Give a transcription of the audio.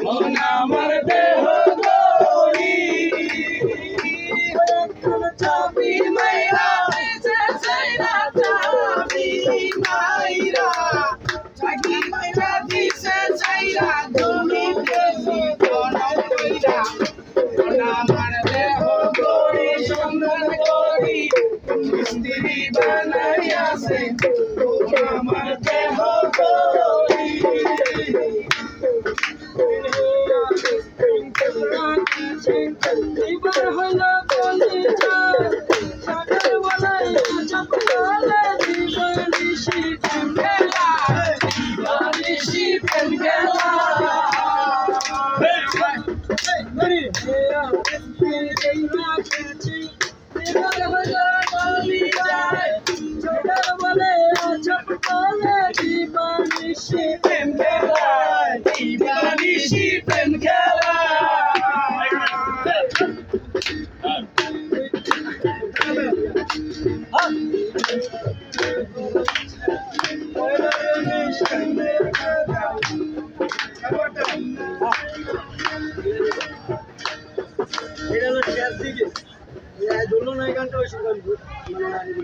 মন আমার দেহ গরি চাবি মাইরা যে চাইরা চাবি মাইরা চাবি মাইরা দিছে চাইরা তুমি দেহি প্রণাম কইরা মন আমার দেহ গরি সন্ধান করি স্ত্রী বানাইয়াছে মন আমার দেহ গরি এবার হলো কলিজা সাগর বলাই চপলে দিবানিশি প্রেমলা দিবানিশি প্রেমলা এবার হলো কলিজা সাগর বলাই চপলে দিবানিশি প্রেমলা দিবানিশি প্রেমলা এটা হলো শেষ দিকে এই দোলন এই গানটা ওই